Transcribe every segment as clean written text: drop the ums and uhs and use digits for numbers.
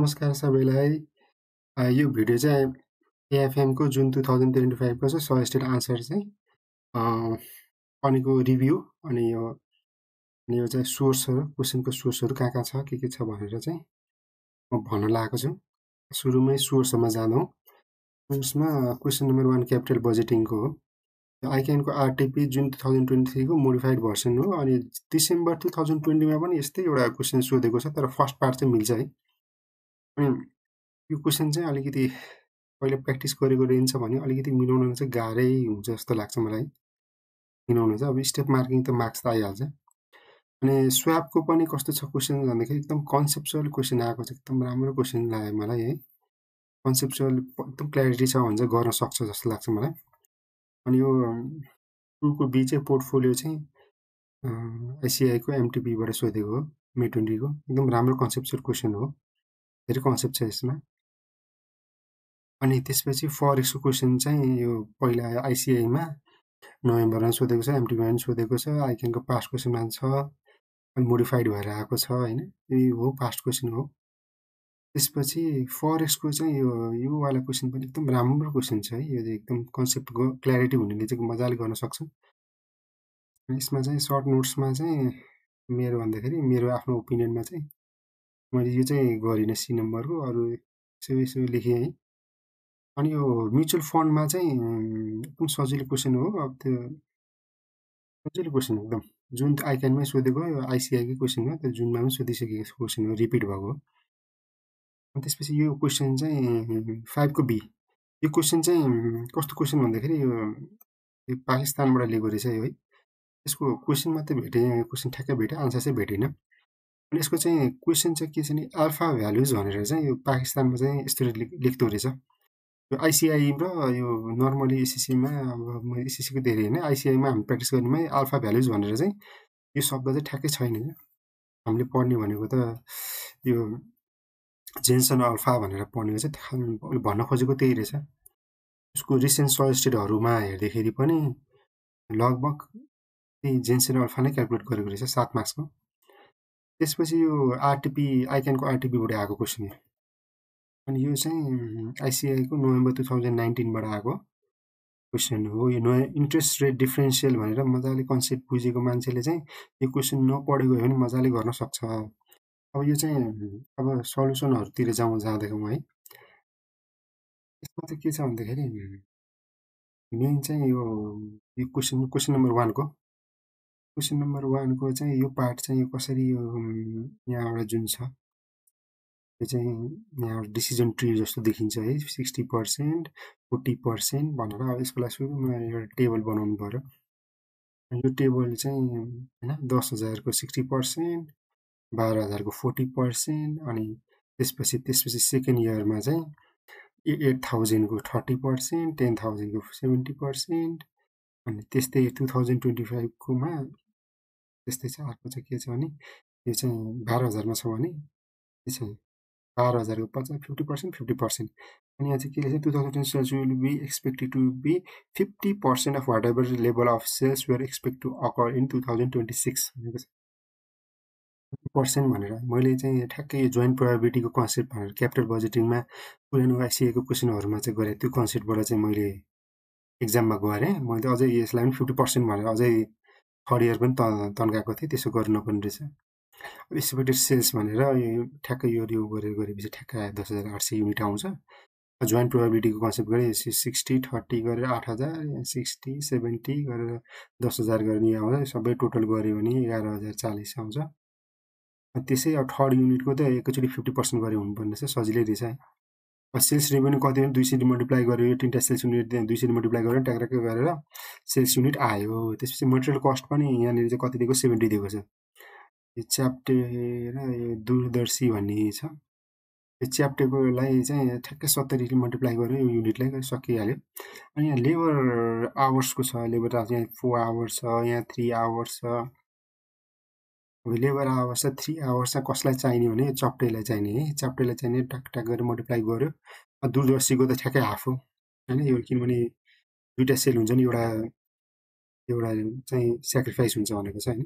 नमस्कार सबैलाई। यो भिडियो चाहिँ एएफएम को जुन 2025 को चाहिँ सजेस्टेड आन्सर चाहिँ अनिको रिभ्यू अनि यो चाहिँ सोर्सहरु क्वेशनको सोर्सहरु कहाँ छ के छ भनेर चाहिँ म भन्न लागेको छु। सुरुमै सोर्समा जाँदौ। सोर्समा क्वेशन नम्बर 1 क्यापिटल बजेटिङको हो। आइक्यानको आरटीपी जुन 2023 को मोडिफाइड भर्सन हो अनि डिसेम्बर 2020 मा पनि यस्तै एउटा क्वेशन सोधेको छ तर फर्स्ट पार्ट चाहिँ मिल्छ है। अनि यो क्वेशन चाहिँ अलिकति पहिले प्र्याक्टिस गरेको रहन्छ भने अलिकति मिलाउन चाहिँ गाह्रै हुन्छ जस्तो लाग्छ मलाई। मिलाउन चाहिँ अब स्टेप मार्किङ त मार्क्स त आइहाल्छ। अनि स्वापको पनि कस्तो छ क्वेशन भन्दाखेरि एकदम कन्सेप्चुअल क्वेशन आएको छ। एकदम राम्रो क्वेशन लाग्यो मलाई है। कन्सेप्चुअल एकदम क्ल्यारिटी छ भने चाहिँ गर्न सक्छ जस्तो लाग्छ मलाई। अनि यो 2 को बी चाहिँ पोर्टफोलियो चाहिँ आईसीआई को एमटीपी बाट सोधेको हो मे 20 को। एकदम राम्रो कन्सेप्चुअल क्वेशन हो। धेरै कन्सेप्ट छ यसमा। अनि त्यसपछि फरेक्सको क्वेशन चाहिँ यो पहिला आईसीआई मा नोभेम्बरमा सोधेको छ, एमटीपी मा पनि सोधेको छ, आइक्यानको पास्ट क्वेशनमा छ, अनि मोडिफाइड भएर आएको छ हैन। यो हो पास्ट क्वेशन हो। त्यसपछि फरेक्सको चाहिँ यो वाला क्वेशन पनि एकदम राम्रो क्वेशन छ है। यो चाहिँ एकदम कन्सेप्टको क्ल्यारिटी हुनेले चाहिँ मजाले गर्न सक्छ। यसमा चाहिँ सर्ट नोट्समा चाहिँ मेरो भन्दाखेरि मेरो आफ्नो ओपिनियनमा चाहिँ मैले यो चाहिँ गरिन सी नम्बरको अरु यसो लेखे है। अनि यो म्युचुअल फन्डमा चाहिँ एकदम सजिलो क्वेशन हो। अब त्यो सजिलो क्वेशन एकदम जुन आइक्यानमै सोधेको हो आईसीआई कै क्वेशन हो। त्यो जुनमा पनि सोधिसकेको क्वेशन हो, रिपिट भएको हो। अनि त्यसपछि यो क्वेशन चाहिँ 5 को बी। यो क्वेशन चाहिँ कस्तो क्वेशन भन्दाखेरि यो पाकिस्तानबाट लिएको रहेछ यो है। यसको क्वेशन मात्रै भेटे, क्वेशन ठ्याक्कै भेटे, आन्सर चाहिँ भेटिन। अनि यसको चाहिँ क्वेशन चाहिँ के छ नि अल्फा भ्यालुज भनेर चाहिँ यो पाकिस्तानमा चाहिँ यस्तो लेख्दो रहेछ। यो आईसीआई र यो नर्मली एसएससी मा अब म एसएससी को धेरै हैन, आईसीआई मा हामी प्र्याक्टिस गर्नेमै अल्फा भ्यालुज भनेर चाहिँ यो शब्द चाहिँ ठ्याक्कै छैन। हामीले पढ्ने भनेको त यो जेन्सन अल्फा भनेर पढ्नेको चाहिँ भन्न खोजेको त्यही रहेछ। उसको रिसेन्ट सजेस्टेडहरुमा हेर्दाखेरि पनि लगभग त्यही जेन्सन अल्फा नै क्याल्कुलेट गरेको रहेछ 7 मार्क्सको। त्यसपछि यो आरटीपी आइक्यानको आरटीपी बाट आएको क्वेशन हो। अनि यो चाहिँ आईसीआई को नोभेम्बर 2019 बाट आएको क्वेशन हो। यो इन्ट्रेस्ट रेट डिफरेन्शियल भनेर मजाले कन्सेप्ट बुझेको मान्छेले चाहिँ यो क्वेशन नपढेको हो भने मजाले गर्न सक्छ। अब यो चाहिँ अब सल्युसनहरुतिर जाँदैछौं है। यसमा चाहिँ के छ भन्दाखेरि मेन चाहिँ यो क्वेशन नम्बर 1 को क्वेशन नम्बर 1 को चाहिँ यो पार्ट चाहिँ यो कसरी यो यहाँबाट जुन छ यो चाहिँ यहाँ डिसिजन ट्री जस्तो देखिन्छ है। 60%, 40% भनेर अब यसको लागि सुरुमा एउटा टेबल बनाउनु पर्यो। यो टेबल चाहिँ हैन 10,000 को 60%, 12,000 को 40% अनि त्यसपछि सेकेन्ड इयरमा चाहिँ 8,000 को 30%, 10,000 को 70% अनि त्यस्तै 2025 को मा त्यस्तै छ। अर्को चाहिँ के छ भने यो चाहिँ 12,000 मा छ भने यो चाहिँ 12,000 को 50% 50%। अनि यहाँ चाहिँ के लेख्छ 2026 will be expected to be 50% of whatever level of sales were expected to occur in 2026 भनेको छ। 50% भनेर मैले चाहिँ ठ्याक्कै यो जोइन्ट प्रोबेबिलिटीको कन्सेप्ट भनेर क्यापिटल बजेटिङमा पुरानो आइसीआई को क्वेशनहरुमा चाहिँ गरे। त्यो कन्सेप्टबाट चाहिँ मैले एक्जाममा गरे। मैले अझै यसलाई पनि 50% भनेर अझै थर्ड इयर पनि तन्काएको थिए। त्यसो गर्नु नपर्ने रहेछ। अब एक्सपेक्टेड सेल्स भनेर यो ठ्याक्कै यो गरेपछि ठ्याक्कै 10,800 युनिट आउँछ। जोइन्ट प्रोबेबिलिटीको कन्सेप्ट गरे 60 30 गरेर 8,000, 60 70 गरेर 10,000 गर्ने आउँछ। सबै टोटल गर्यो भने 11,040 आउँछ। त्यसै अब थर्ड युनिटको त एकैचोटी 50% गरे हुनुपर्ने छ। सजिलै रहेछ है। सेल्स रेभेन्यू कति हो 200 ले मल्टिप्लाई गर्यो। यो तीनटा सेल्स युनिट 200 ले मल्टिप्लाई गरेर ट्याक्क गरेर सेल्स युनिट आयो। त्यसपछि मटेरियल कस्ट पनि यहाँनिर चाहिँ कति दिएको 70 दिएको छ। यो च्याप्टे र यो दूरदर्शी भन्ने छ। यो च्याप्टेको लागि चाहिँ ठ्याक्कै 70 ले मल्टिप्लाई गर्यो यो युनिटलाई सकिहाल्यो। अनि यहाँ लेबर आवर्सको छ। लेबर चाहिँ 4 आवर्स छ, यहाँ 3 आवर्स छ। अब लेबर आवर्स 3 आवर्स कसलाई चाहिने भने च्याप्टेलाई चाहिने है। च्याप्टेलाई चाहिने टक टक गरेर मल्टिप्लाई गर्यो। दूरदर्शीको त ठ्याक्कै हाफ हो हैन। यो किनभने दुईटा सेल हुन्छ नि एउटा चाहिँ स्याक्रिफाइस हुन्छ भनेको छ हैन।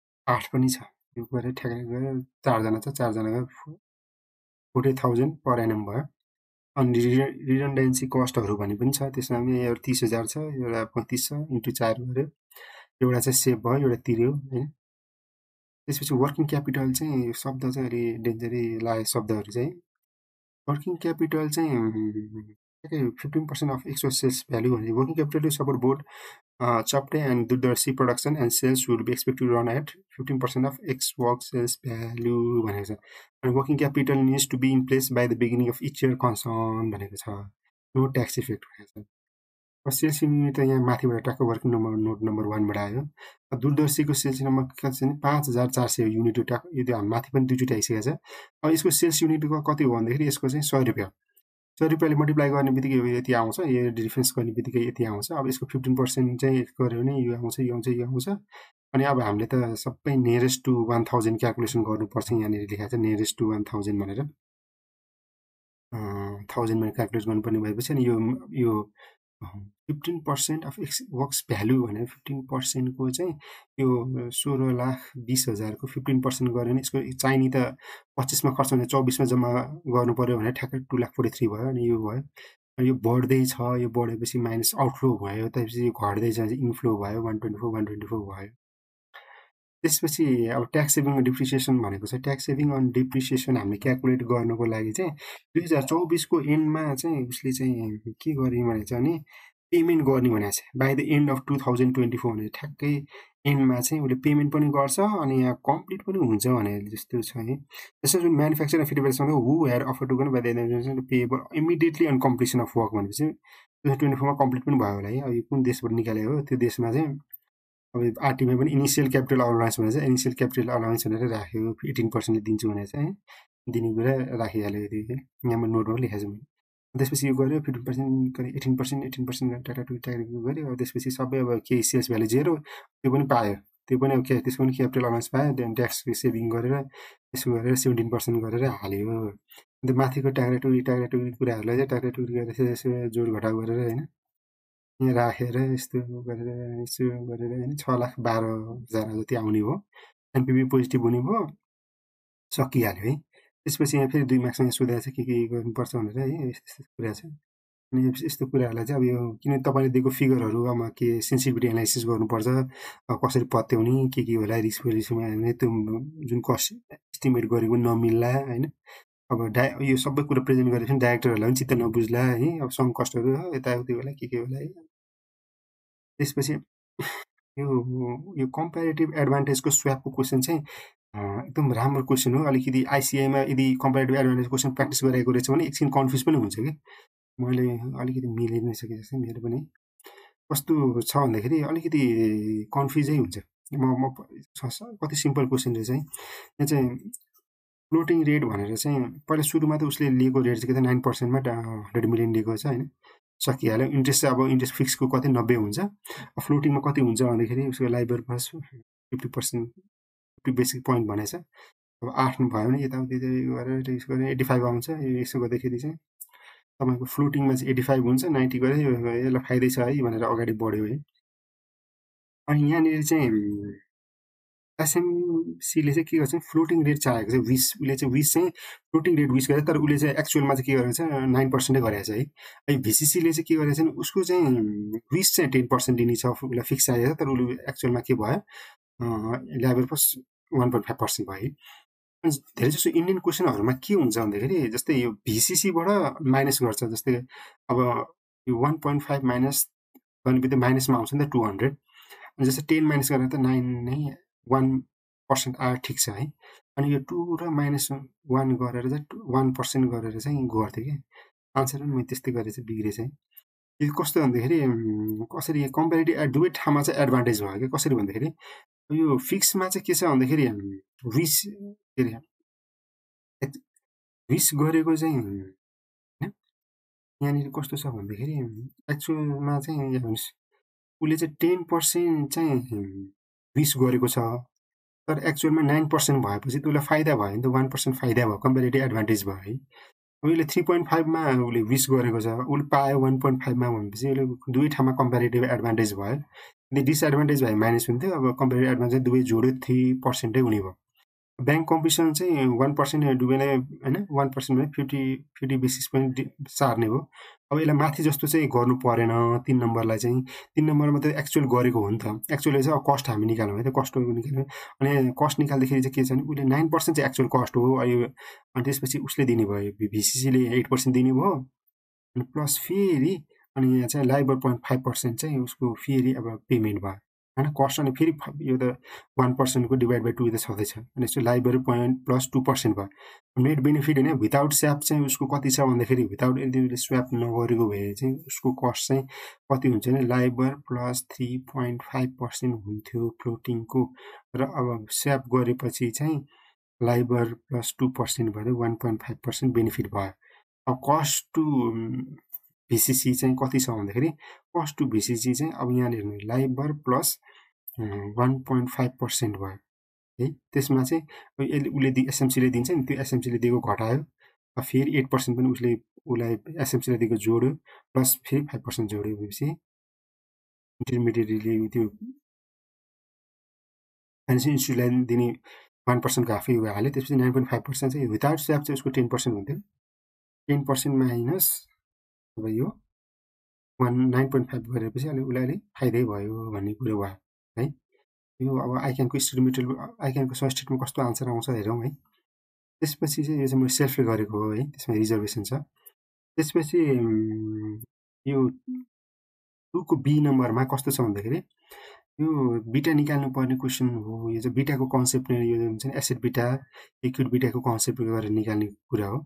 8 पनि छ यो गरेर ठ्याक्कै गरेर 4 जना छ 4 जनाको 40,000 पर एनम भयो अनि रिडन्डेन्सी कस्टहरु भन्ने पनि छ त्यसमा पनि एउटा 30,000 छ एउटा 35 छ इन्टु 4 गर्यो एउटा चाहिँ सेभ भयो एउटा तिर्यो हैन त्यसपछि वर्किङ क्यापिटल चाहिँ यो शब्द चाहिँ अलि डेन्जरै लाग्यो शब्दहरु चाहिँ वर्किङ क्यापिटल चाहिँ ठ्याक्कै 15% अफ एक्चुअल सेल्स भ्यालु भने working capital to support both Chapte and Dudharsi production and sales would be expected to run at 15% of X work sales value भनेको छ and working capital needs to be in place by the beginning of each year concern भनेको छ no tax effect भनेको छ sales unit त यहाँ माथिबाट टक्क वर्किङ नम्बर नोट नम्बर 1 बाट आयो दूरदर्शीको सेल्स नम्बर कति छ 5400 युनिट टक्क यो त माथि पनि दुईचोटी आइसकेको छ अब यसको सेल्स युनिटको कति हो भन्दाखेरि यसको चाहिँ 100 रुपैयाँ 100 रुपैयाँले मल्टिप्लाई गर्ने बित्तिकै यति आउँछ यो डिफरेन्स गर्ने बित्तिकै यति आउँछ अब यसको 15% चाहिँ गर्यो भने यो आउँछ यो आउँछ यो आउँछ अनि अब हामीले त सबै नियरेस्ट टु 1000 क्याल्कुलेसन गर्नुपर्छ यहाँनिर लेखेको छ नियरेस्ट टु 1000 भनेर 1000 मा क्याल्कुलेट गर्नुपर्ने भएपछि अनि यो 15% अफ एक्स वर्क्स भ्यालु भनेर 15% को चाहिँ यो 16,20,000 को 15% गर्यो भने यसको चाहिने त 25 मा खर्च हुने 24 मा जम्मा गर्नु पर्यो भने ठ्याक्कै 2,43 भयो अनि यो भयो अनि यो बढ्दै छ यो बढेपछि माइनस आउटफ्लो भयो त्यसपछि यो घट्दै छ इनफ्लो भयो 124 भयो त्यसपछि अब ट्याक्स सेभिङ र डिप्रिसिएसन भनेको छ ट्याक्स सेभिङ अन डिप्रिसिएसन हामीले क्याल्कुलेट गर्नको लागि चाहिँ 2024 को एन्डमा चाहिँ उसले चाहिँ के गर्ने भनेको छ भने पेमेन्ट गर्ने भनेको छ बाइ द एन्ड अफ 2024 भने ठ्याक्कै एन्डमा चाहिँ उसले पेमेन्ट पनि गर्छ अनि यहाँ कम्प्लिट पनि हुन्छ भने जस्तो छ है त्यसो जुन म्यानुफ्याक्चर फिटिबलसँग हु हेयर अफर टु गर्नु by the payable immediately on completion of work भनेपछि 2024 मा कम्प्लिट पनि भयो होला है अब यो कुन देशबाट निकालेको हो त्यो देशमा चाहिँ अब आरटीमा पनि इनिसियल क्यापिटल अलाउन्स भनेर चाहिँ इनिसियल क्यापिटल अलाउन्स भनेर राखेको 18% ले दिन्छु भनेर चाहिँ दिने कुरा राखिहाल्यो त्यो यहाँमा नोटमा लेखेको छु मैले त्यसपछि यो गर्यो 15% गरे 18% टाटा टु टाटा गर्यो अब त्यसपछि सबै अब केही सेल्स भ्यालु जेरो त्यो पनि पायो त्यो पनि अब त्यसको पनि क्यापिटल अलाउन्स पायो देन ट्याक्स सेभिङ गरेर त्यसो गरेर 17% गरेर हाल्यो अन्त माथिको टाटा टु कुराहरूलाई चाहिँ टाटा टु गरेर जोड घटाउ गरेर हैन यहाँ राखेर यस्तो गरेर हैन 6,12,000 जति आउने हो एनपीबी पोजिटिभ हुने भयो सकिहाल्यो है त्यसपछि यहाँ फेरि 2 मार्क्समा सोधेको छ के गर्नुपर्छ भनेर है यस्तो कुरा छ अनि यस्तो कुराहरूलाई चाहिँ अब यो किन तपाईँले दिएको फिगरहरूमा के सेन्सिटिभिटी एनालाइसिस गर्नुपर्छ कसरी पत्याउने के होला रिस्कमा हेर्ने त्यो जुन कस्ट एस्टिमेट गरेको नमिल्ला हैन अब यो सबै कुरा प्रेजेन्ट गरेपछि डाइरेक्टरहरूलाई पनि चित्त नबुझ्ला है अब सङ्क कस्टहरू यताउति होला के होला है त्यसपछि यो कम्पेरेटिभ एडभान्टेजको स्वापको क्वेसन चाहिँ एकदम राम्रो क्वेसन हो अलिकति आइसिआईमा यदि कम्पेरेटिभ एडभान्टेज क्वेसन प्र्याक्टिस गरेको रहेछ भने एकछिन कन्फ्युज पनि हुन्छ कि मैले अलिकति मिलेर नै सके जस्तो मेरो पनि कस्तो छ भन्दाखेरि अलिकति कन्फ्युजै हुन्छ म कति सिम्पल क्वेसन रहेछ है यहाँ चाहिँ फ्लोटिङ रेट भनेर चाहिँ पहिला सुरुमा त उसले लिएको रेट चाहिँ के त 9% मा 100 मिलियन लिएको छ हैन सकिहाल्यो इन्ट्रेस्ट अब इन्ट्रेस्ट फिक्सको कति 90 हुन्छ फ्लोटिङमा कति हुन्छ भन्दाखेरि उसको लाइबर प्लस 50% 50 बेसिक पोइन्ट भनेछ अब 8 भयो भने यताउति गरेर त्यसको 85 आउँछ यसो गर्दाखेरि चाहिँ तपाईको फ्लोटिङमा चाहिँ 85 हुन्छ 90 गरे यसलाई फाइदै छ है भनेर अगाडि बढ्यो है अनि यहाँनिर चाहिँ एसएमसीले चाहिँ के गर्छ फ्लोटिङ रेट चाहेको चाहिँ उसले चाहिँ चाहिँ फ्लोटिङ रेट गरेछ तर उसले चाहिँ एक्चुअलमा चाहिँ के गरेको छ 9% गरेको छ है अनि भिसिसीले चाहिँ के गरेको छ उसको चाहिँ विस चाहिँ 10% दिने छ उसलाई फिक्स चाहिएको छ तर उसले एक्चुअलमा के भयो लेभल प्लस 1.5% भयो अनि धेरै जसो इन्डियन क्वेसनहरूमा के हुन्छ भन्दाखेरि जस्तै यो भिसिसीबाट माइनस गर्छ जस्तै अब यो 1.5 माइनस गर्ने बित्तिकै माइनसमा आउँछ नि त 200 अनि जस्तै 10 माइनस गरेर त 9 नै 1% आयो ठिक छ है अनि यो 2 र -1 गरेर चाहिँ 1% गरेर चाहिँ गर्थ्यो कि आन्सर पनि मैले त्यस्तै गरेर चाहिँ बिग्रेछ है। यो कस्तो भन्दाखेरि कसरी कम्पेरिटिभ दुवै ठाउँमा चाहिँ एडभान्टेज भयो कि कसरी भन्दाखेरि यो फिक्समा चाहिँ के छ भन्दाखेरि के अरे रिस गरेको चाहिँ होइन यहाँनिर कस्तो छ भन्दाखेरि एक्चुअलमा चाहिँ हेर्नुहोस् उसले चाहिँ 10% चाहिँ रिस गरेको छ तर एक्चुअलमा 9% भएपछि त उसलाई फाइदा भयो नि त 1% फाइदा भयो कम्पेरिटिभ एडभान्टेज भयो है उसले 3.5 मा उसले रिस गरेको छ उसले पायो 1.5 मा भनेपछि उसले दुवै ठाउँमा कम्पेरिटिभ एडभान्टेज भयो यदि डिसएडभान्टेज भए माइनस हुन्थ्यो अब कम्पेरिटिभ एडभान्टेज दुवै जोड्यो 3% हुने भयो ब्याङ्क कम्पिटिसन चाहिँ 1% डुबेलाई होइन 1% भने 50 बेसिस पोइन्ट सार्ने हो अब यसलाई माथि जस्तो चाहिँ गर्नु परेन 3 नम्बरलाई चाहिँ 3 नम्बरमा त एक्चुअल गरेको हो नि त एक्चुअली चाहिँ अब कस्ट हामी निकाल्यौँ है त कस्ट निकाल्यौँ अनि कस्ट निकाल्दाखेरि चाहिँ के छ भने उसले 9% चाहिँ एक्चुअल कस्ट हो अनि त्यसपछि उसले दिने भयो भिसिसीले 8% दिने भयो अनि प्लस फेरि अनि यहाँ चाहिँ लाइबर 0.5% चाहिँ उसको फेरि अब पेमेन्ट भयो होइन कस्ट अनि फेरि यो त 1% को डिभाइड बाई 2 त छँदैछ अनि यसो लाइबर +2% भयो नेट बेनिफिट होइन विदाउट स्याप चाहिँ उसको कति छ भन्दाखेरि विदाउट यदि उसले स्व्याप नगरेको भए चाहिँ उसको कस्ट चाहिँ कति हुन्छ भने लाइबर +3.5% हुन्थ्यो फ्लोटिङको र अब स्याप गरेपछि चाहिँ लाइबर +2% भएर 1.5% बेनिफिट भयो अब कस्ट टु भिसिसी चाहिँ कति छ भन्दाखेरि कस्ट टु भिसिसी चाहिँ अब यहाँनिर लाइबर +1.5% भयो है त्यसमा चाहिँ उसले एसएमसीले दिन्छ नि त्यो एसएमसीले दिएको घटायो फेरि 8% पनि उसलाई एसएमसीले दिएको जोड्यो प्लस फेरि 5% जोड्यो भनेपछि इन्टरमिडिएटले त्यो फाइनेन्सियल इन्स्टिट्युटलाई दिने 1% को हाफै हाल्यो त्यसपछि 9.5% चाहिँ विदाउट स्याप चाहिँ उसको 10% हुन्थ्यो 10% माइनस अब यो 9.5 गरेपछि अहिले उसलाई अलिक फाइदै भयो भन्ने कुरो भयो है यो अब आइक्यानको सब्स्टिट्युटमा कस्तो आन्सर आउँछ हेरौँ है त्यसपछि चाहिँ यो चाहिँ मैले सेल्फले गरेको हो है त्यसमा रिजर्भेसन छ त्यसपछि यो 2 को बी नम्बरमा कस्तो छ भन्दाखेरि यो बिटा निकाल्नु पर्ने क्वेसन हो यो चाहिँ बिटाको कन्सेप्ट यो हुन्छ नि एसेट बिटा इक्विटी बिटाको कन्सेप्ट गरेर निकाल्ने कुरा हो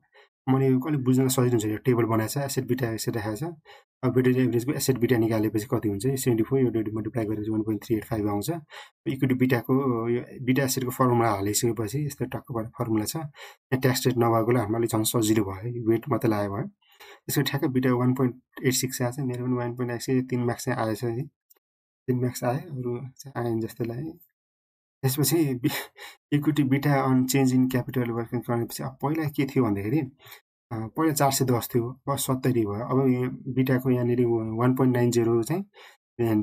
मैले अलिक बुझ्न सजिलो हुन्छ यो टेबल बनाएको छ एसेट बिटा यसरी राखेको छ अब वेटेड एभरेजको एसेट बिटा निकालेपछि कति हुन्छ 74 यो मल्टिप्लाई गरेर 1.385 आउँछ इक्विटी बिटाको यो बिटा एसेटको फर्मुला हालिसकेपछि यस्तो टक्कबाट फर्मुला छ यहाँ ट्याक्स रेट नभएकोले हामीलाई अलिक झन् सजिलो भयो वेट मात्रै लगायो भयो त्यसको ठ्याक्कै बिटा 1.86 आएको छ मेरो पनि 1.86 3 मार्क्स चाहिँ आएछ है 3 मार्क्स आयो अरू आएन जस्तो लाग्यो त्यसपछि equity beta on change in capital working गरेपछि अब पहिला के थियो भन्दाखेरि पहिला 410 थियो अब 70 भयो अब बिटाको यहाँनिर 1.90 चाहिँ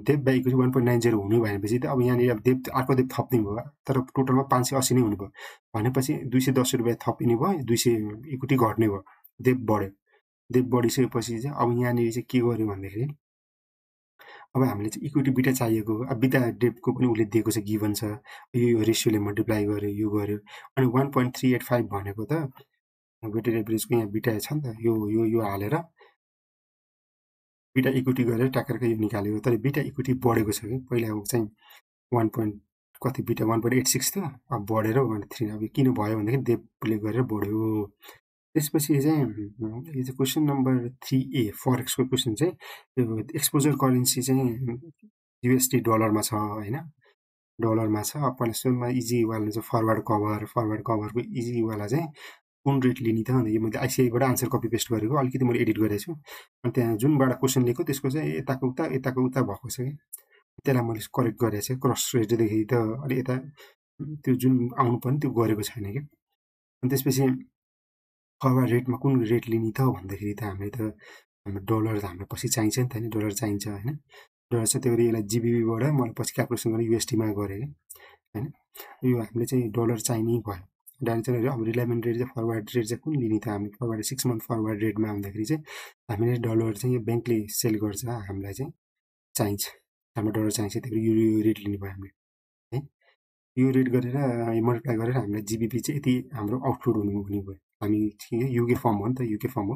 देव बाई इक्विटी 1.90 हुनु भनेपछि त अब यहाँनिर अब देव अर्को देव थप्ने भयो तर टोटलमा 580 नै हुने भयो भनेपछि 210 रुपियाँ थपिने भयो 200 इक्विटी घट्ने भयो देव बढ्यो देव बढिसकेपछि चाहिँ अब यहाँनिर चाहिँ के गर्यो भन्दाखेरि अब हामीले चाहिँ इक्विटी बिटा चाहिएको अब बिटा डेपको पनि उसले दिएको छ गिभन छ यो रेसियोले मल्टिप्लाई गर्यो यो गर्यो अनि 1.385 भनेको त वेटेड एभरेजको यहाँ बिटा छ नि त यो हालेर बिटा इक्विटी गरेर ट्याक्करकै यो निकाल्यो तर बिटा इक्विटी बढेको छ कि पहिला चाहिँ 1. कति बिटा 1.86 थियो अब बढेर 1.3 अब किन भयो भन्दाखेरि देवले गरेर बढ्यो त्यसपछि चाहिँ यो चाहिँ क्वेसन नम्बर 3A फरेक्सको क्वेसन चाहिँ यो एक्सपोजर करेन्सी चाहिँ युएसडी डलरमा छ होइन डलरमा छ अब पहिला सुरुमा इजीवाला चाहिँ फरवर्ड कभरको इजीवाला चाहिँ कुन रेट लिने त यो मैले आइसिआईबाट आन्सर कपी पेस्ट गरेको अलिकति मैले एडिट गरेको छु अनि त्यहाँ जुनबाट क्वेसन लिएको त्यसको चाहिँ यताको उता भएको छ कि त्यसलाई मैले करेक्ट गरेको छु क्रस रेटदेखि त अलि यता त्यो जुन आउनु पर्ने त्यो गरेको छैन कि अनि त्यसपछि फरवर्ड रेटमा कुन रेट लिने त भन्दाखेरि त हामीले त हाम्रो डलर त हामीलाई पछि चाहिन्छ नि त होइन डलर चाहिन्छ होइन डलर चाहिँ त्यही भएर यसलाई जिबिबीबाट मैले पछि क्यालकुलेसन गरेर युएसडीमा गरेँ होइन यो हामीले चाहिँ डलर चाहिने भयो डाइरेक्ट चाहिँ अब रिलायमेन्ट रेट चाहिँ फरवर्ड रेट चाहिँ कुन लिने त हामी फरवर्ड 6 मन्थ फरवर्ड रेटमा आउँदाखेरि चाहिँ हामीले डलर चाहिँ यो ब्याङ्कले सेल गर्छ हामीलाई चाहिँ चाहिन्छ हाम्रो डलर चाहिन्छ त्यही भएर यो रेट लिने भयो हामीले है यो रेट गरेर मल्टिप्लाई गरेर हामीलाई जिबिपी चाहिँ यति हाम्रो आउटपुट हुने भयो हामी युके फर्म हो नि त युके फर्म हो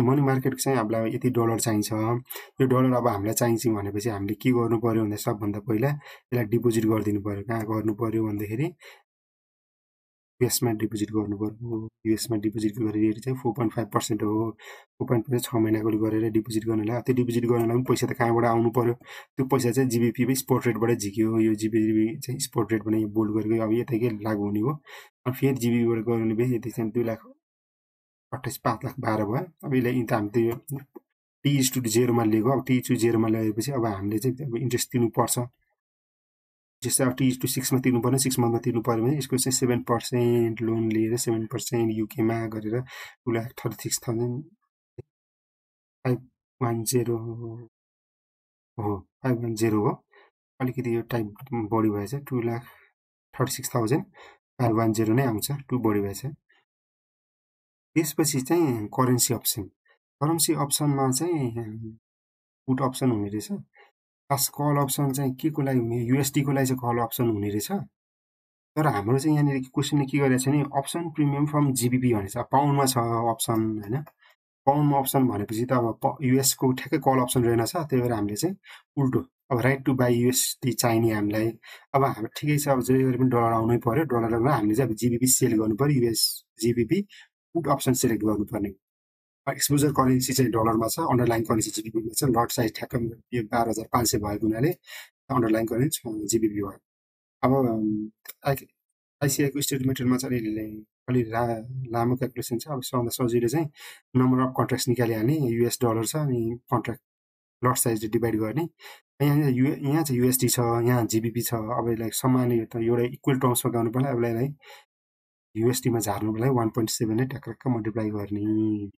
मनी मार्केटको चाहिँ हामीलाई यति डलर चाहिन्छ यो डलर अब हामीलाई चाहिन्छ भनेपछि हामीले के गर्नु पर्यो भन्दा सबभन्दा पहिला यसलाई डिपोजिट गरिदिनु पर्यो कहाँ गर्नु पर्यो भन्दाखेरि युएसमा डिपोजिट गर्नुपर्यो। युएसमा डिपोजिट गरेर चाहिँ 4.5% हो। 4.5 6 महिनाको गरेर डिपोजिट गर्नलाई त्यो डिपोजिट गर्नलाई पनि पैसा त कहाँबाट आउनु पर्यो। त्यो पैसा चाहिँ जीबीपी स्पोर्ट रेटबाट झिक्यो। यो जीबीपी चाहिँ स्पोर्ट रेट भने बोल्ड गरेको अब यतैकै लागु हुने हो। अब फेरि जीबीपीबाट गर्ने भए यति चाहिँ 2,28,5 लाख 12 भयो। अब यसलाई त हामी त्यो T/0 मा लिएको। अब T/0 मा ल्याएपछि अब हामीले चाहिँ अब इन्ट्रेस्ट तिर्नुपर्छ। जस्तै अब T/6 मा तिर्नु पर्ने 6 मन्थमा तिर्नु पर्यो भने यसको चाहिँ 7% लोन लिएर 7% युकेमा गरेर 2,36,510 हो 510 हो। अलिकति यो टाइप बढी भएछ 2,36,510 नै आउँछ। 2 बढी भएछ। त्यसपछि चाहिँ करेन्सी अप्सन। करेन्सी अप्सनमा चाहिँ पुट अप्सन हुने रहेछ। खास कल अप्सन चाहिँ के को लागि हुने USD को लागि चाहिँ कल अप्सन हुने रहेछ। तर हाम्रो चाहिँ यहाँनिर क्वेसनले के गरेको छ भने अप्सन प्रिमियम फ्रम जीबीपी भनेछ। पाउन्डमा छ अप्सन हैन। पाउन्डमा अप्सन भनेपछि त अब US को ठ्याक्कै कल अप्सन रहेनछ। त्यही भएर हामीले चाहिँ उल्टो अब राइट टु बाई USD चाहिने हामीलाई। अब हाम्रो ठिकै छ। अब जे गरे पनि डलर आउनै पर्यो। डलरमा हामीले चाहिँ अब जीबीपी सेल गर्नु पर्यो। US GBP put option select गर्नुपर्ने। एक्सपोजर करेन्सी चाहिँ डलरमा छ। अन्डरलाइन करेन्सी जीबीपीमा छ। लट साइज ठ्याक्कै यो 12,500 भएको हुनाले अन्डरलाइन करेन्सी जीबीपी भयो। अब आइसिआईको स्टेटमेन्टमा चाहिँ अलि लामो क्यालकुलेसन छ। अब सबभन्दा सजिलो चाहिँ नम्बर अफ कन्ट्र्याक्ट्स निकालिहाल्ने। US डलर छ अनि कन्ट्र्याक्ट लट साइजले डिभाइड गर्ने। यहाँ चाहिँ USD छ, यहाँ जीबीपी छ। अब यसलाई समान एउटा इक्वल टर्म्समा गर्नु पर्ला। अब यसलाई USD मा झार्नुको लागि 1.7 ले टक्क मल्टिप्लाई गर्ने।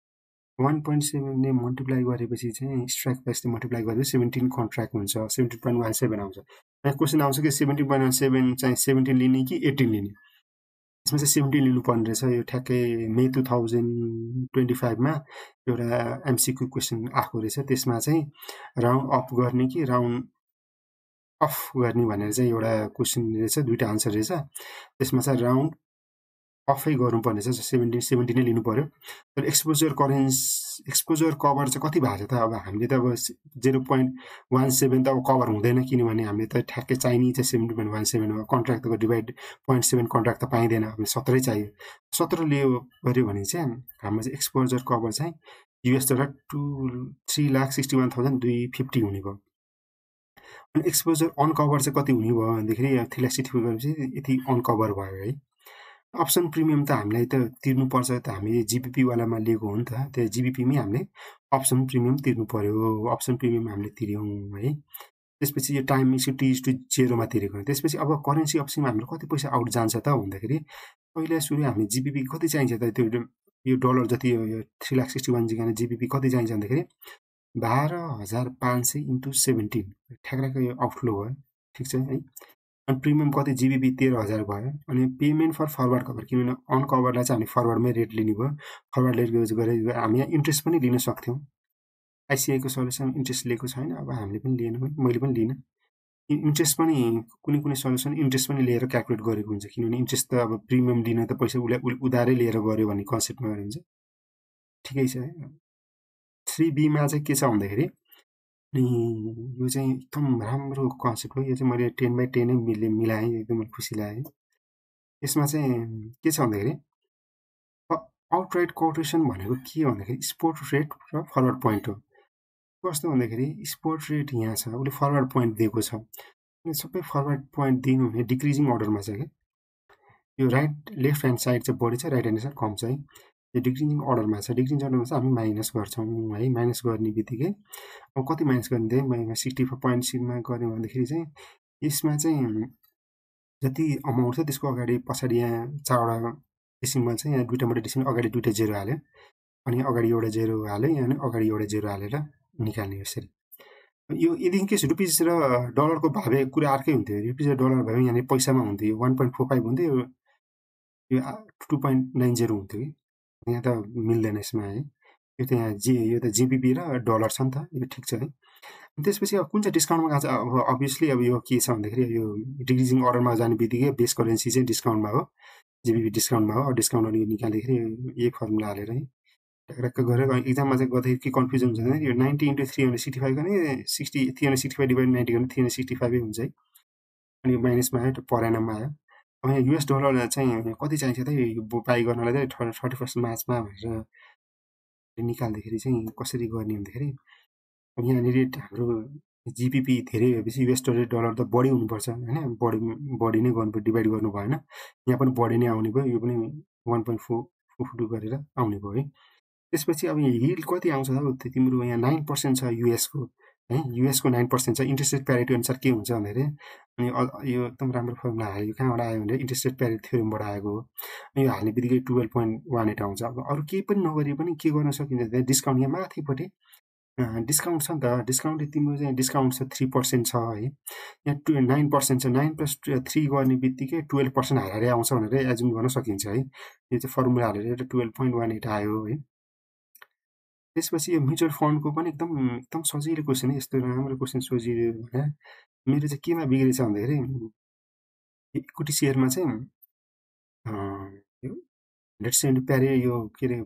1.7 ले मल्टिप्लाई गरेपछि चाहिँ स्ट्राइक प्राइसले मल्टिप्लाई गरेपछि 17 कन्ट्र्याक्ट हुन्छ। 17.17 आउँछ। यहाँ क्वेसन आउँछ कि 17.17 चाहिँ 17 लिने कि 18 लिने। यसमा चाहिँ 17 लिनुपर्ने रहेछ। यो ठ्याक्कै मे 2025 मा एउटा MCQ क्वेसन आएको रहेछ। त्यसमा चाहिँ राउन्ड अप गर्ने कि राउन्ड अफ गर्ने भनेर चाहिँ एउटा क्वेसन रहेछ। दुईटा आन्सर रहेछ। त्यसमा चाहिँ राउन्ड अफै गर्नुपर्ने छ। 17 नै लिनु पर्यो। तर एक्सपोजर कभर चाहिँ कति भएको छ त। अब हामीले त अब 0.17 त अब कभर हुँदैन। किनभने हामीले त ठ्याक्कै चाहिने चाहिँ 7.17 हो। कन्ट्र्याक्टको डिभाइड 0.7 कन्ट्र्याक्ट त पाइँदैन। हामीले 17 चाहियो। 17 लियो गर्यो भने चाहिँ हाम्रो चाहिँ एक्सपोजर कभर चाहिँ US डलर 3,61,250 हुने भयो। अनि एक्सपोजर अनकभर चाहिँ कति हुने भयो भन्दाखेरि 3,65 गरेपछि यति अनकभर भयो है। अप्सन प्रिमियम त हामीलाई त तिर्नुपर्छ। त हामीले जीबीपी वालामा लिएको हो नि त। त्यो जीबीपीमै हामीले अप्सन प्रिमियम तिर्नु पर्यो। अप्सन प्रिमियम हामीले तिर्यौँ है। त्यसपछि यो टाइम T/0 मा तिरेको। त्यसपछि अब करेन्सी अप्सनमा हाम्रो कति पैसा आउट जान्छ त भन्दाखेरि पहिला सुरु हामी जीबीपी कति चाहिन्छ त। त्यो यो डलर जति यो 3,61 जिगाने जीबीपी कति चाहिन्छ भन्दाखेरि 12,500 × 17 ठ्याक्कै यो आउटफ्लो भयो। ठिक छ है। अनि प्रिमियम कति जीबीपी 13,000 भयो। अनि पेमेन्ट फर फरवर्ड कभर किनभने अनकभरलाई चाहिँ हामी फरवर्डमै रेट लिने भयो। फरवर्ड रेट गरेर हामी यहाँ इन्ट्रेस्ट पनि लिन सक्थ्यौँ। आइसिआईको सल्युसन इन्ट्रेस्ट लिएको छैन। अब हामीले पनि लिएन। मैले पनि लिइनँ। इन्ट्रेस्ट पनि कुनै सल्युसन इन्ट्रेस्ट पनि लिएर क्यालकुलेट गरेको हुन्छ। किनभने इन्ट्रेस्ट त अब प्रिमियम दिन त पैसा उधारै लिएर गऱ्यो भन्ने कन्सेप्टमा गरे हुन्छ। ठिकै छ है। 3B मा चाहिँ के छ भन्दाखेरि अनि यो चाहिँ एकदम राम्रो कन्सेप्ट हो। यो चाहिँ मैले 10/10 नै मिलाएँ। एकदम खुसी लाग्यो। यसमा चाहिँ के छ भन्दाखेरि आउटराइट कोटेसन भनेको के भन्दाखेरि स्पोर्ट रेट र फरवर्ड पोइन्ट हो। कस्तो भन्दाखेरि स्पोर्ट रेट यहाँ छ। उसले फरवर्ड पोइन्ट दिएको छ। सबै फरवर्ड पोइन्ट दिनु भने डिक्रिजिङ अर्डरमा छ क्या। यो राइट लेफ्ट ह्यान्ड साइड चाहिँ बढी छ, राइट ह्यान्ड साइड कम छ है। यो डिक्रिजिङ अर्डरमा छ। डिक्रिजिङ अर्डरमा चाहिँ हामी माइनस गर्छौँ है। माइनस गर्ने बित्तिकै अब कति माइनस गर्ने थिएँ 65.6मा गऱ्यौँ भन्दाखेरि चाहिँ यसमा चाहिँ जति अमाउन्ट छ त्यसको अगाडि पछाडि यहाँ 4वटा डेसिमल छ। यहाँ 2टा मात्रै डेसिमल, अगाडि 2टा जेरो हाल्यो। अनि अगाडि एउटा जेरो हाल्यो। यहाँ अगाडि एउटा जेरो हालेर निकाल्ने यसरी। यो यदि केस रुपिस र डलरको भावे कुरा अर्कै हुन्थ्यो। रुपिस र डलर भावे यहाँनिर पैसामा हुन्थ्यो। 1.45 हुन्थ्यो। यो 2.90 हुन्थ्यो कि। यहाँ त मिल्दैन यसमा है। यो त यहाँ यो त जीबीपी र डलर छ नि त। यो ठिक छ है। त्यसपछि अब कुन चाहिँ डिस्काउन्टमा गएको छ। अब अभियसली अब यो के छ भन्दाखेरि यो डिक्रिजिङ अर्डरमा जाने बित्तिकै बेस करेन्सी चाहिँ डिस्काउन्टमा हो। जीबीपी डिस्काउन्टमा हो। डिस्काउन्टहरू निकाल्दाखेरि यही फर्मुला हालेर है टक्क गरेर इक्जाममा चाहिँ गर्दाखेरि के कन्फ्युजन हुन्छ भने यो 90 × 365 गर्ने 365 डिभाइड 90 गर्ने 365 हुन्छ है। अनि माइनसमा आयो पर एनममा आयो। अब यहाँ US डलर चाहिँ कति चाहिन्छ त यो बाई गर्नलाई चाहिँ 31 मार्चमा भनेर निकाल्दाखेरि चाहिँ कसरी गर्ने भन्दाखेरि अब यहाँनिर हाम्रो GBP धेरै भएपछि US डलर त बढी हुनुपर्छ होइन बढी नै गर्नु डिभाइड गर्नु भएन यहाँ पनि बढी नै आउने भयो यो पनि 1.4 गरेर आउने भयो है त्यसपछि अब हिल कति आउँछ त तिम्रो यहाँ 9% छ युएसको है युएसको 9% छ इन्ट्रेस्ट रेट प्यारिटी अनुसार के हुन्छ भन्दाखेरि अनि यो एकदम राम्रो फर्मुला हाल्यो कहाँबाट आयो भने इन्ट्रेस्ट रेट प्यारिटी थ्योरमबाट आएको हो यो हाल्ने बित्तिकै 12.18 आउँछ अब अरू केही पनि नगरी पनि के गर्न सकिन्छ डिस्काउन्ट यहाँ माथिपट्टि डिस्काउन्ट छ नि त डिस्काउन्टले तिम्रो चाहिँ डिस्काउन्ट छ 3% छ है यहाँ 9% छ 9+3 गर्ने बित्तिकै 12% हालेर आउँछ भनेर एजुम गर्न सकिन्छ है यो चाहिँ फर्मुला हालेर 12.18 आयो है त्यसपछि यो म्युचुअल फन्डको पनि एकदम सजिलो क्वेसन यस्तो राम्रो क्वेसन सोझियो भने मेरो चाहिँ केमा बिग्रेछ भन्दाखेरि इक्विटी सेयरमा चाहिँ यो 170 प्यारे यो के अरे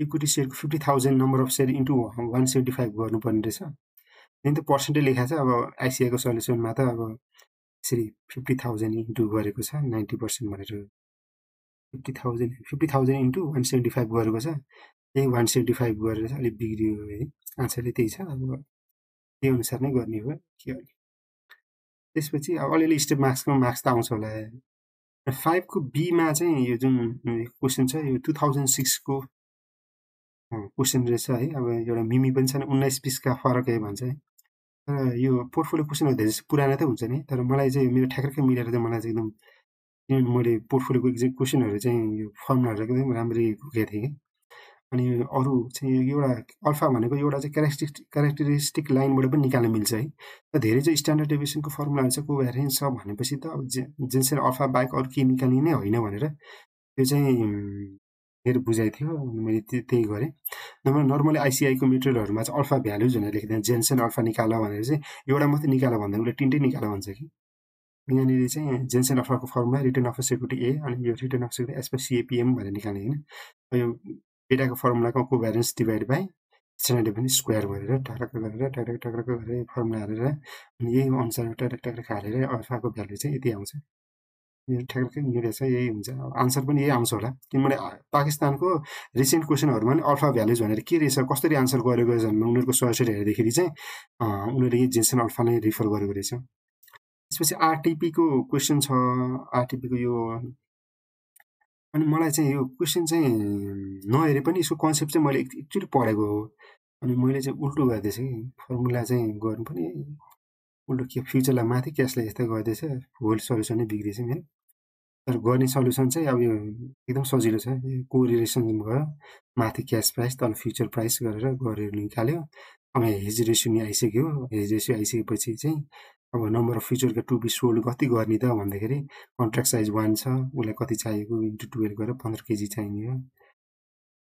इक्विटी सेयरको 50,000 नम्बर अफ सेयर इन्टु 175 गर्नुपर्ने रहेछ त्यही त पर्सेन्टै लेखा छ अब आइसिआईको सल्युसनमा त अब यसरी 50,000 इन्टु गरेको छ 90% भनेर 50,000 इन्टु 175 गरेको छ त्यही 175 गरेर चाहिँ अलिक बिग्रियो है आन्सरले त्यही छ अब त्यही अनुसार नै गर्ने हो के गर्ने त्यसपछि अब अलिअलि स्टेप मार्क्स त आउँछ होला 5 को बीमा चाहिँ यो जुन क्वेसन छ यो 2006 को क्वेसन रहेछ है अब एउटा मिमी पनि छैन 19-20 का फरक है भन्छ है तर यो पोर्टफोलियो क्वेसनहरू धेरै पुरानो त हुन्छ नि तर मलाई चाहिँ मेरो ठ्याक्कै मिलेर चाहिँ मलाई चाहिँ एकदम किनभने मैले पोर्टफोलियोको एक्जाम क्वेसनहरू चाहिँ यो फर्मुलाहरू एकदम राम्ररी घुकेको थिएँ कि अनि अरू चाहिँ एउटा अल्फा भनेको एउटा चाहिँ क्यारेक्टरिस्टिक लाइनबाट पनि निकाल्न मिल्छ है र धेरै चाहिँ स्ट्यान्डर्ड डेभिएसनको फर्मुलाहरू चाहिँ कोभ्यारिएन्स छ भनेपछि त अब जेन्सेन अल्फा बाहेक अरू केही निकाल्ने नै होइन भनेर त्यो चाहिँ मेरो बुझाइ थियो मैले त्यही गरेँ नर्मली आइसिआईको मेटेरियलहरूमा चाहिँ अल्फा भ्यालुज भनेर लेखिँदैन जेन्सेन अल्फा निकाल भनेर चाहिँ एउटा मात्रै निकाल भन्दा उसले तिनटै निकाल भन्छ कि यहाँनिर चाहिँ जेन्सेन अल्फाको फर्मुला रिटर्न अफ सेक्युरिटी ए अनि यो return of security as per CAPM भनेर निकाल्ने होइन यो डेटाको फर्मुलाको covariance divide by standard deviation square गरेर टक्रक गरेर फर्मुला हालेर अनि यही अनुसार टक्रक हालेर अल्फाको भ्यालु चाहिँ यति आउँछ यो ठ्याक्कै मिलेछ यही हुन्छ आन्सर पनि यही आउँछ होला किनभने पाकिस्तानको रिसेन्ट क्वेसनहरूमा पनि अल्फा भ्यालुज भनेर के रहेछ कसरी आन्सर गरेको रहेछ भने उनीहरूको सोर्सहरू हेर्दाखेरि चाहिँ उनीहरूले यही जेन्सेन अल्फा नै रिफर गरेको रहेछ त्यसपछि आरटिपीको क्वेसन छ आरटिपीको यो अनि मलाई चाहिँ यो क्वेसन चाहिँ नहेरे पनि यसको कन्सेप्ट चाहिँ मैले एकचोटि पढेको हो अनि मैले चाहिँ उल्टो गर्दैछ कि फर्मुला चाहिँ गर्नु पनि उल्टो के फ्युचरलाई माथि क्यासलाई यस्तै गर्दैछ होल सल्युसन नै बिग्रिएछ मेरो तर गर्ने सल्युसन चाहिँ अब यो एकदम सजिलो छ कोरिलेसन भयो माथि क्यास प्राइस तल फ्युचर प्राइस गरेर निकाल्यो अब हेज रेसियो नि आइसक्यो हेज रेसियो आइसकेपछि चाहिँ अब नम्बर अफ फ्युचरको टु बी सोल्ड कति गर्ने त भन्दाखेरि कन्ट्र्याक्ट साइज 1 छ उसलाई कति चाहिएको इन्टु 12 गरेर 15 केजी चाहिने हो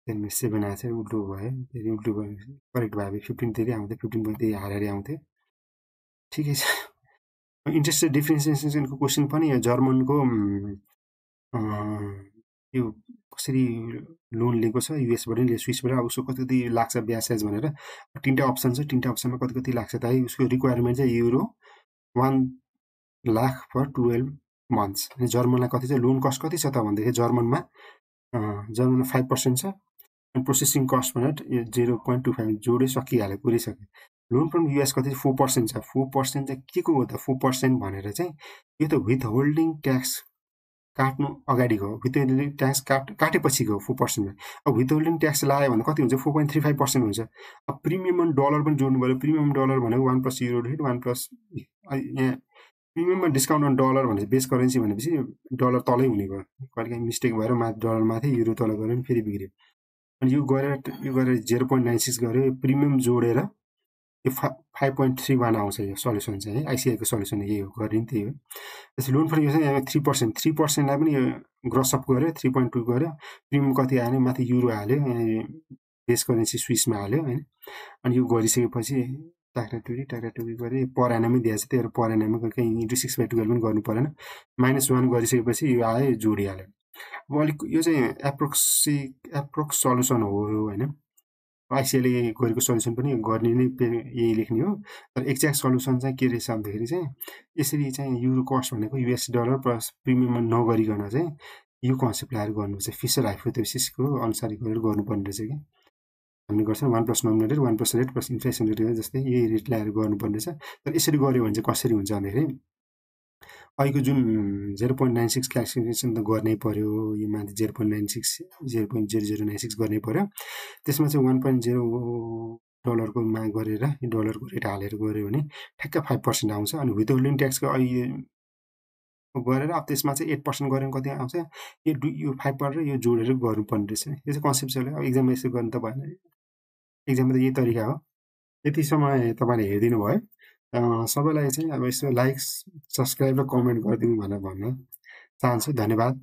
त्यसमा 7 आएछ उल्टो भयो फेरि उल्टो भयो करेक्ट भयो 15 धेरै आउँथ्यो 15 भयो त्यही हारेर आउँथ्यो ठिकै छ इन्ट्रेस्ट डिफ्रेन्सिएसनको क्वेसन पनि जर्मनको यो कसरी लोन लिएको छ युएसबाट नि स्विसबाट अब उसको कति लाग्छ ब्याज भनेर तीनटा अप्सन छ तीनटा अप्सनमा कति लाग्छ त है उसको रिक्वायरमेन्ट चाहिँ युरो 1 लाख फर 12 मन्थ्स अनि जर्मनलाई कति चाहिँ लोन कस्ट कति छ त भन्दाखेरि जर्मनमा 5% छ अनि प्रोसेसिङ कस्ट भनेर 0.25 जोडै सकिहाल्यो पुरिसक्यो लोन फ्रम युएस कति 4% छ 4% चाहिँ के को हो त 4% भनेर चाहिँ यो त विथ होल्डिङ ट्याक्स काट्नु अगाडिको विथ होल्डिङ ट्याक्स काटेपछिको 4% अब विथ होल्डिङ ट्याक्स लगायो भने कति हुन्छ 4.35% हुन्छ अब प्रिमियम डलर पनि जोड्नु पर्यो प्रिमियम डलर भनेको 1 प्लस युरो रेट 1 प्लस यहाँ प्रिमियममा डिस्काउन्ट अन डलर भनेपछि बेस करेन्सी भनेपछि डलर तलै हुने भयो कहिलेकाहीँ मिस्टेक भएर डलर माथि युरो तल गऱ्यो भने फेरि बिग्रियो अनि यो गरेर 0.96 गऱ्यो प्रिमियम जोडेर यो 5.31 आउँछ यो सल्युसन चाहिँ है आइसिआईको सल्युसन यही हो गर्ने नि त्यही हो त्यसपछि लोन फर यो चाहिँ यहाँ 3%लाई पनि यो ग्रस अप गऱ्यो 3.2 गऱ्यो प्रिमियम कति आयो भने माथि युरो हाल्यो बेस करेन्सी स्विसमा हाल्यो होइन अनि यो गरिसकेपछि टाक्राटुरी गरे पर एनमै दिएछ त्यही भएर पर एनमै कहीँ इन्टु 6/12 पनि गर्नु परेन -1 गरिसकेपछि यो आयो जोडिहाल्यो अब अलिक यो चाहिँ एप्रोक्स सल्युसन हो होइन आइसिएले गरेको सल्युसन पनि गर्ने नै यही लेख्ने हो। तर एक्ज्याक्ट सल्युसन चाहिँ के रहेछ भन्दाखेरि चाहिँ यसरी चाहिँ युरो कस्ट भनेको युएस डलर प्लस प्रिमियममा नगरिकन चाहिँ यो कन्सेप्ट लगाएर गर्नुपर्छ। फिसर हाइपोथेसिसको अनुसार गरेर गर्नुपर्ने रहेछ कि हामीले गर्छौँ 1 plus nominator 1 plus rate plus inflation rate जस्तै यही रेट लगाएर गर्नुपर्ने रहेछ। तर यसरी गऱ्यो भने चाहिँ कसरी हुन्छ भन्दाखेरि अहिलेको जुन 0.96 क्यालकुलेसन त गर्नै पर्यो, यो माथि 0.96 0.0096 गर्नै पर्यो। त्यसमा चाहिँ 1.0 डलरको माग गरेर डलरको रेट हालेर गऱ्यो भने ठ्याक्क 5% आउँछ। अनि विथहोल्डिङ ट्याक्सको अहिले गरेर अब त्यसमा चाहिँ 8% गऱ्यो भने कति आउँछ, यो 5% र यो जोडेर गर्नुपर्ने रहेछ। यो चाहिँ कन्सेप्चुअल हो। अब इक्जाममा यसो गर्नु त भएन, इक्जाममा त यही तरिका हो। यति समय तपाईँले हेरिदिनु भयो। सबैलाई चाहिँ अब यसो लाइक, सब्सक्राइब र कमेन्ट गरिदिनु भनेर भन्न चाहन्छु। धन्यवाद।